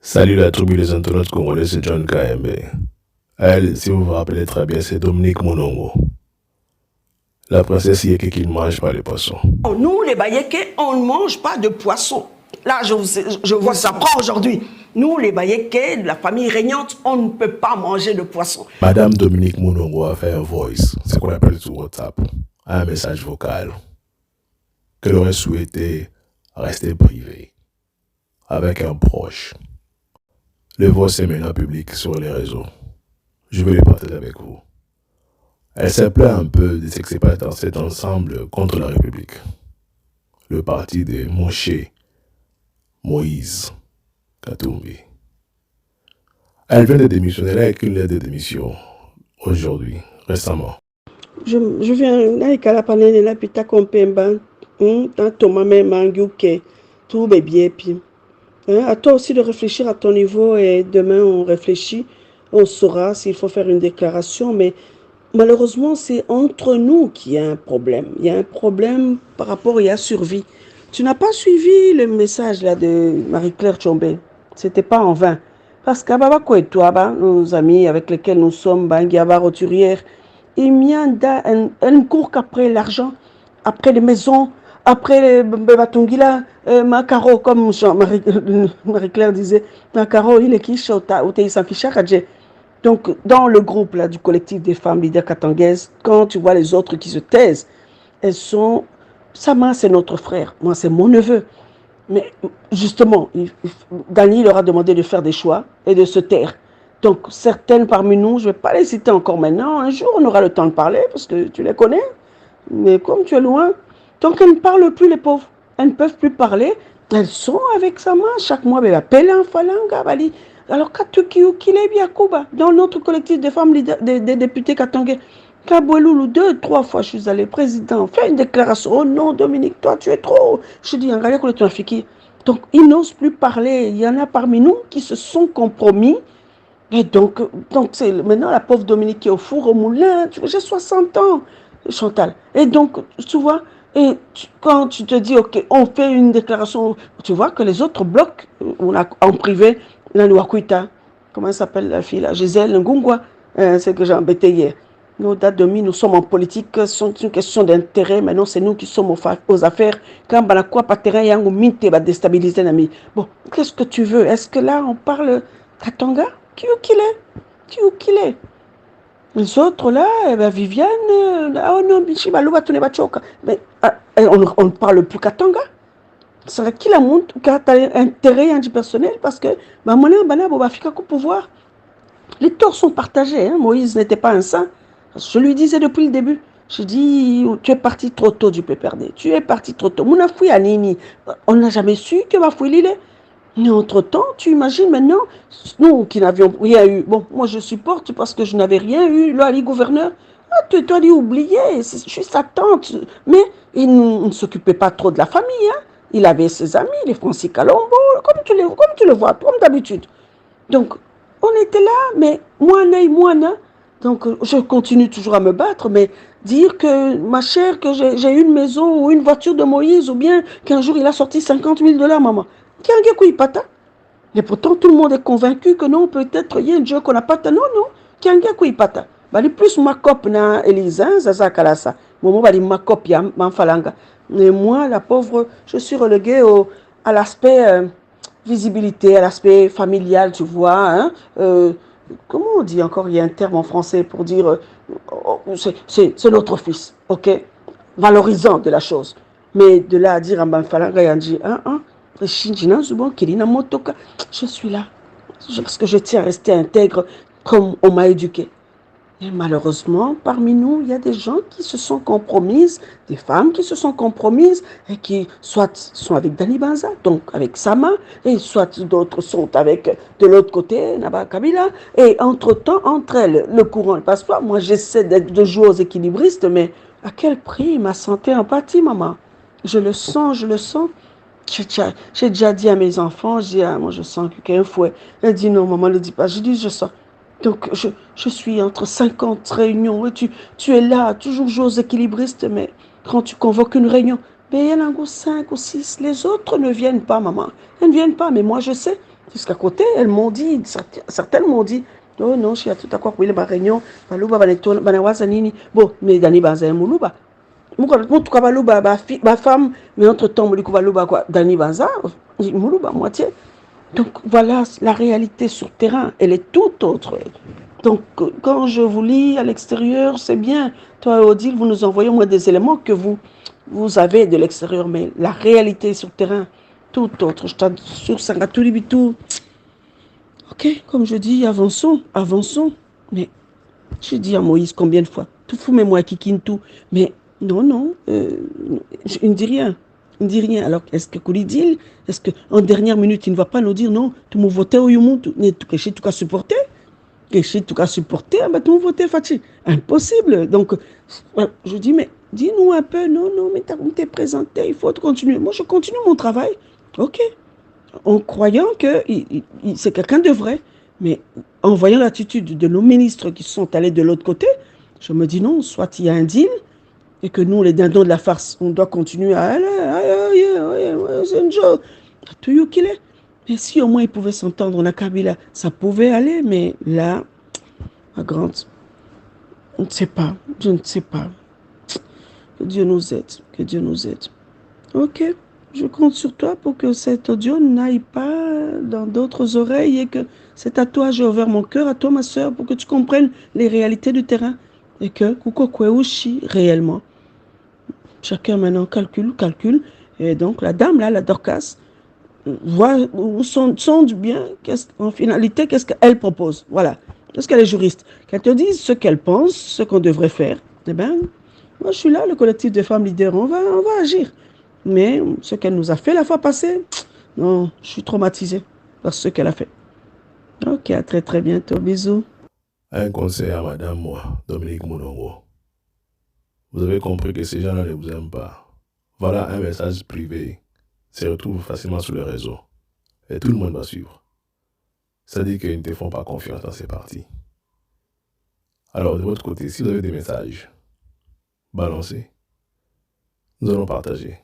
Salut la tribu des internautes congolais, c'est John KMB. Elle, si vous vous rappelez très bien, c'est Dominique Monongo. La princesse Yeke qui ne mange pas les poissons. Nous, les Bayékés, on ne mange pas de poisson. Là, je vous apprends aujourd'hui. Nous, les Bayékés, de la famille régnante, on ne peut pas manger de poisson. Madame Dominique Monongo a fait un voice, c'est qu'on appelle sur WhatsApp, un message vocal, qu'elle aurait souhaité rester privée, avec un proche. Le voice est maintenant public sur les réseaux. Je vais le partager avec vous. Elle s'est plaint un peu de ce qui s'est passé dans cet ensemble contre la République. Le parti de Moshe Moïse Katumbi. Elle vient de démissionner, elle a écrit une lettre de démission aujourd'hui, récemment. Je viens là la panene la pita kompemba tant Thomas même manguke tout bien puis à toi aussi de réfléchir à ton niveau et demain on réfléchit, on saura s'il faut faire une déclaration, mais malheureusement c'est entre nous qu'il y a un problème. Il y a un problème par rapport à la survie. Tu n'as pas suivi le message là de Marie-Claire Tchombé. C'était pas en vain. Parce qu'à Babako et toi, nos amis avec lesquels nous sommes, Bangiaba Roturière, elle ne court qu'après l'argent, après les maisons, après les Batungila, Macaro, comme Marie-Claire disait, Macaro, il est qui donc, dans le groupe là, du collectif des femmes leaders katangaises, quand tu vois les autres qui se taisent, elles sont... Sama, c'est notre frère. Moi, c'est mon neveu. Mais justement, Dany leur a demandé de faire des choix et de se taire. Donc, certaines parmi nous, je ne vais pas les citer encore maintenant, un jour on aura le temps de parler parce que tu les connais, mais comme tu es loin, donc elles ne parlent plus les pauvres, elles ne peuvent plus parler, elles sont avec sa main, chaque mois, elles appellent un falanga, bali. Alors, dans notre collectif des femmes, des députés katangais, Kabouloulou, 2, 3 fois, je suis allé, président, fais une déclaration. Oh non, Dominique, toi, tu es trop. Je dis, donc, ils n'osent plus parler. Il y en a parmi nous qui se sont compromis. Et donc c'est maintenant la pauvre Dominique qui est au four, au moulin. J'ai 60 ans, Chantal. Et donc, tu vois, quand tu te dis, OK, on fait une déclaration, tu vois que les autres blocs, on a en privé, la Nouakuita, comment elle s'appelle la fille là, Gisèle Ngungwa, c'est que j'ai embêté hier. Nos dates de mi, nous sommes en politique, c'est une question d'intérêt. Maintenant, c'est nous qui sommes aux affaires. Quand Banakwa Patera Yango Minte va déstabiliser l'ami. Bon, qu'est-ce que tu veux? Est-ce que là, on parle Katanga? Qui qu'il est? Les autres là, eh ben, Viviane, oh non, Bichibalouba, tout n'est pas choc. Mais on ne parle plus Katanga. C'est là qui la montre, qui a intérêt antipersonnel parce que, bah, mon bana, boba, fika au pouvoir. Les torts sont partagés. Hein. Moïse n'était pas un saint. Je lui disais depuis le début. Je dis, tu es parti trop tôt du PPRD. Tu es parti trop tôt. Mon affoui à Nini. On n'a jamais su que ma fouille l'île. Mais entre-temps, tu imagines maintenant, nous qui n'avions rien eu. Bon, moi je supporte parce que je n'avais rien eu. Là, les gouverneurs, ah, tu dois oublier, je suis sa tante. Mais il ne s'occupait pas trop de la famille. Hein. Il avait ses amis, les Francis Calombo, comme tu le vois, comme d'habitude. Donc, on était là, mais moi, donc je continue toujours à me battre, mais dire que, ma chère, que j'ai une maison ou une voiture de Moïse, ou bien qu'un jour il a sorti 50 000 $, maman. Et pourtant, tout le monde est convaincu que non, peut-être il y a un Dieu qu'on n'a pas. Non, non, Kianga Kuipata. Bali plus ma cop na Elisa, Zaza Kalasa. Momo bali ma cop ya Manfalanga. Mais moi, la pauvre, je suis reléguée à l'aspect visibilité, à l'aspect familial, tu vois. Hein? Comment on dit encore, il y a un terme en français pour dire c'est notre fils, ok? Valorisant de la chose. Mais de là à dire à Manfalanga, il dit, hein? Je suis là. Parce que je tiens à rester intègre comme on m'a éduqué. Et malheureusement, parmi nous, il y a des gens qui se sont compromises, des femmes qui se sont compromises et qui soit sont avec Dani Banza, donc avec Sama, et soit d'autres sont avec de l'autre côté, Naba Kabila. Et entre-temps, entre elles, le courant ne passe pas. Moi, j'essaie de jouer aux équilibristes, mais à quel prix ma santé en pâtit, maman? Je le sens, je le sens. J'ai déjà dit à mes enfants, moi je sens qu'il y a un fouet. Elle dit non, maman ne le dit pas. Je dis je sens. Donc je suis entre 50 réunions et tu es là, toujours jouer aux équilibristes, mais quand tu convoques une réunion, mais il y en a 5 ou 6, les autres ne viennent pas, maman. Elles ne viennent pas, mais moi je sais. Jusqu'à côté, elles m'ont dit, certaines m'ont dit, oh non, je suis à tout à quoi pour ma réunion, baluba banawaza nini, bon, mais dani baza muluba. Mutu baluba ba femme, mais entre temps muliku baluba quoi, dani baza, muluba moitié. Donc voilà, la réalité sur terrain, elle est tout autre. Donc quand je vous lis à l'extérieur, c'est bien. Toi, Odile, vous nous envoyez au moins des éléments que vous avez de l'extérieur, mais la réalité sur terrain, tout autre. Je t'assure, Sangaturi Bitou. Ok, comme je dis, avançons, avançons. Mais j'ai dit à Moïse combien de fois, tout fou, mais moi, Kikin, tout. Mais non, non, il ne dit rien. Il ne dit rien. Alors, est-ce que Koulidil, est-ce qu'en dernière minute, il ne va pas nous dire non, tout le monde votait au Youmou, tout le monde supporté, tout cas supporté, tout le monde votait Fatih. Impossible. Donc, je dis, mais dis-nous un peu, non, non, mais t'es présenté, il faut continuer. Moi, je continue mon travail. Ok, en croyant que c'est quelqu'un de vrai. Mais en voyant l'attitude de nos ministres qui sont allés de l'autre côté, je me dis non, soit il y a un deal et que nous, les dindons de la farce, on doit continuer à aller, c'est une chose, tout you qu'il est. Mais si au moins ils pouvaient s'entendre, on a Kabila, ça pouvait aller, mais là, ma grande, on ne sait pas, je ne sais pas. Que Dieu nous aide, que Dieu nous aide. Ok, je compte sur toi pour que cet audio n'aille pas dans d'autres oreilles et que c'est à toi, j'ai ouvert mon cœur, à toi ma soeur, pour que tu comprennes les réalités du terrain et que Kukokweushi réellement. Chacun maintenant calcule. Et donc la dame là, la Dorcas, voit ou sonde bien en finalité qu'est-ce qu'elle propose. Voilà, parce qu'elle est juriste. Qu'elle te dise ce qu'elle pense, ce qu'on devrait faire. Eh bien, moi je suis là, le collectif de femmes leaders, on va agir. Mais ce qu'elle nous a fait la fois passée, non, je suis traumatisée par ce qu'elle a fait. Ok, à très très bientôt. Bisous. Un conseil à madame, moi, Dominique Mounongo. Vous avez compris que ces gens-là ne vous aiment pas. Voilà un message privé. Se retrouve facilement sur les réseaux. Et tout le monde va suivre. Ça dit qu'ils ne te font pas confiance dans ces parties. Alors, de votre côté, si vous avez des messages, balancez. Nous allons partager.